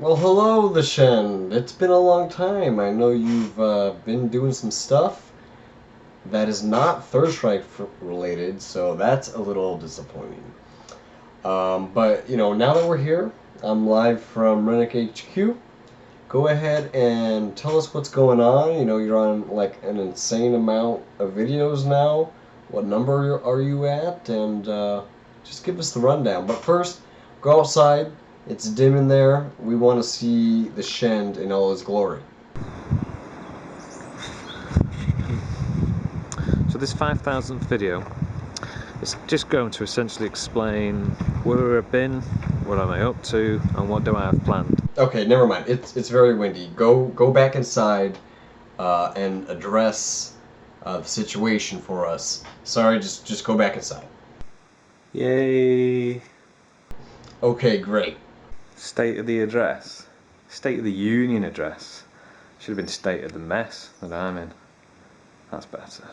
Well, hello, the Shen. It's been a long time. I know you've been doing some stuff that is not Third Strike related, so that's a little disappointing. But, now that we're here, I'm live from ReNiC HQ. Go ahead and tell us what's going on. You're on like an insane amount of videos now. What number are you at? And just give us the rundown. But first, go outside. It's dim in there. We want to see the Shend in all his glory. So this 5,000th video is just going to essentially explain where I've been, what am I up to, and what do I have planned. Okay, never mind. It's very windy. Go back inside and address the situation for us. Sorry, just go back inside. Yay! Okay, great. State of the address. State of the Union address. Should have been state of the mess that I'm in. That's better.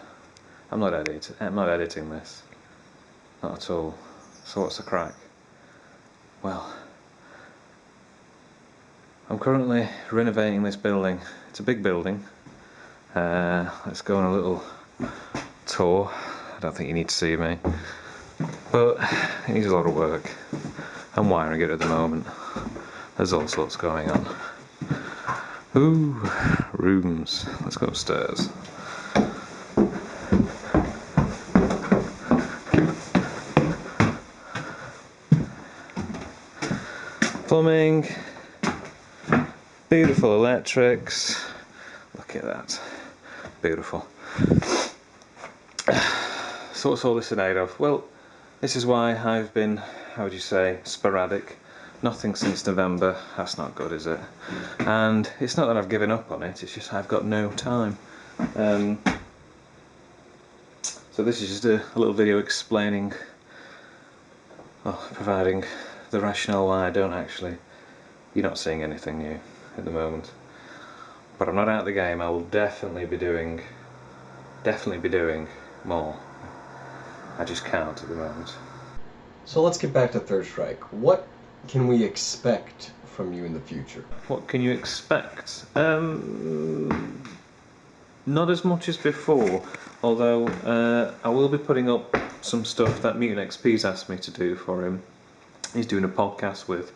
I'm not editing this. Not at all. So what's the crack? Well, I'm currently renovating this building. It's a big building. Let's go on a little tour. I don't think you need to see me. But it needs a lot of work. I'm wiring it at the moment. There's all sorts going on. Ooh, rooms. Let's go upstairs. Plumbing. Beautiful electrics. Look at that. Beautiful. So what's all this made of? Well, this is why I've been, how would you say, sporadic. Nothing since November. That's not good, is it? And it's not that I've given up on it, it's just I've got no time. So this is just a little video explaining, providing the rationale why I don't actually, you're not seeing anything new at the moment. But I'm not out of the game. I will definitely be doing more. I just can't at the moment. So let's get back to Third Strike. What can we expect from you in the future? What can you expect? Not as much as before, although I will be putting up some stuff that Mutant XP's asked me to do for him. He's doing a podcast with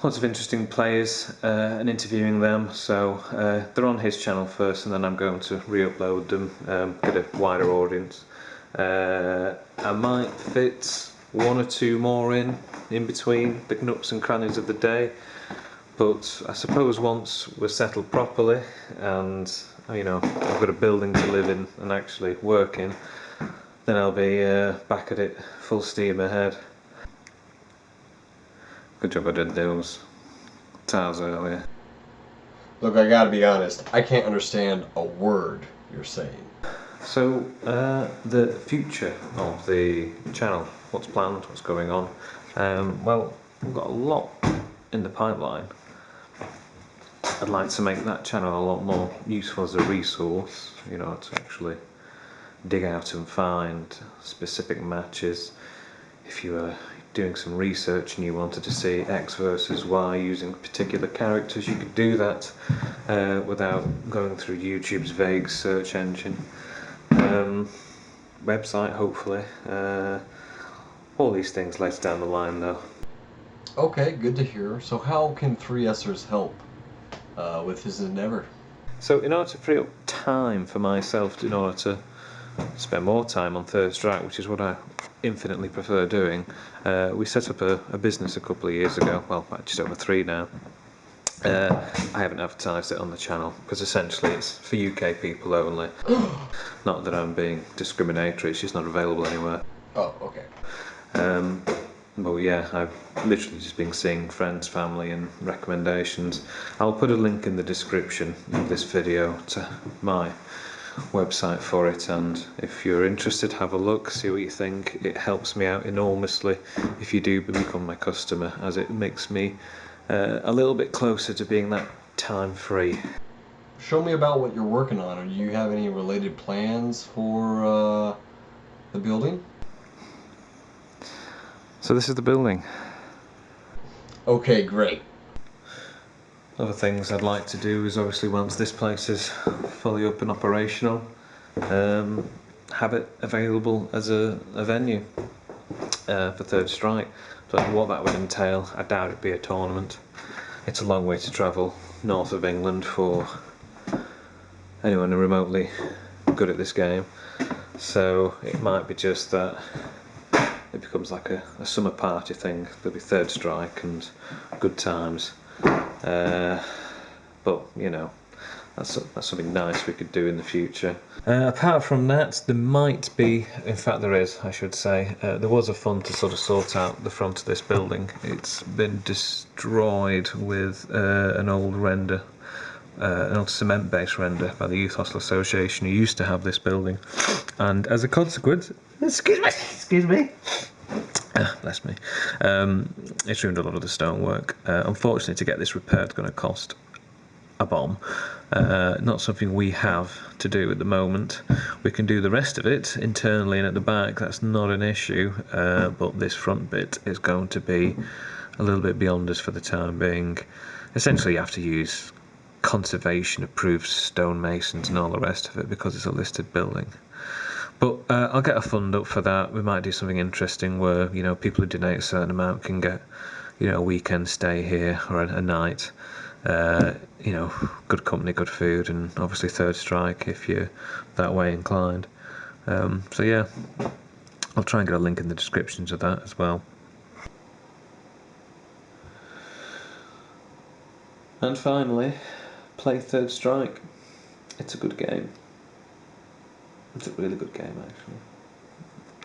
lots of interesting players and interviewing them, so they're on his channel first and then I'm going to re-upload them, get a wider audience. I might fit one or two more in between the nooks and crannies of the day, but I suppose once we're settled properly and I've got a building to live in and actually work in, then I'll be back at it full steam ahead. Good job I did those tiles earlier. Look, I gotta be honest, I can't understand a word you're saying. So, the future of the channel, what's planned, what's going on. Well, we've got a lot in the pipeline. I'd like to make that channel a lot more useful as a resource, to actually dig out and find specific matches. If you were doing some research and you wanted to see X versus Y using particular characters, you could do that without going through YouTube's vague search engine. Website, hopefully. All these things later down the line, though. Okay, good to hear. So how can 3Sers help with his endeavor? So in order to free up time for myself, in order to spend more time on Third Strike, which is what I infinitely prefer doing, we set up a business a couple of years ago, well, just over 3 now. I haven't advertised it on the channel because essentially it's for UK people only. Not that I'm being discriminatory, it's just not available anywhere. Oh, okay. Well, yeah, I've literally just been seeing friends, family and recommendations. I'll put a link in the description of this video to my website for it, and if you're interested, have a look, see what you think. It helps me out enormously if you do become my customer, as it makes me a little bit closer to being that time free. Show me about what you're working on. Or do you have any related plans for the building? So this is the building. Okay, great. Other things I'd like to do is obviously once this place is fully up and operational, have it available as a venue for Third Strike. But what that would entail, I doubt it'd be a tournament. It's a long way to travel north of England for anyone remotely good at this game. So it might be just that it becomes like a summer party thing. There'll be Third Strike and good times. But you know, that's something nice we could do in the future. Apart from that, there might be, in fact there is, I should say, there was a fund to sort of sort out the front of this building. It's been destroyed with an old render, an old cement-based render by the Youth Hostel Association, who used to have this building, and as a consequence, excuse me, bless me, it's ruined a lot of the stonework. Unfortunately, to get this repaired is going to cost a bomb. Not something we have to do at the moment. We can do the rest of it internally and at the back, that's not an issue, but this front bit is going to be a little bit beyond us for the time being. Essentially you have to use conservation approved stonemasons and all the rest of it because it's a listed building. But I'll get a fund up for that. We might do something interesting where, you know, people who donate a certain amount can get, you know, a weekend stay here or a night. You know, good company, good food, and obviously Third Strike if you're that way inclined. So yeah, I'll try and get a link in the description to that as well. And finally, play Third Strike. It's a good game. It's a really good game, actually.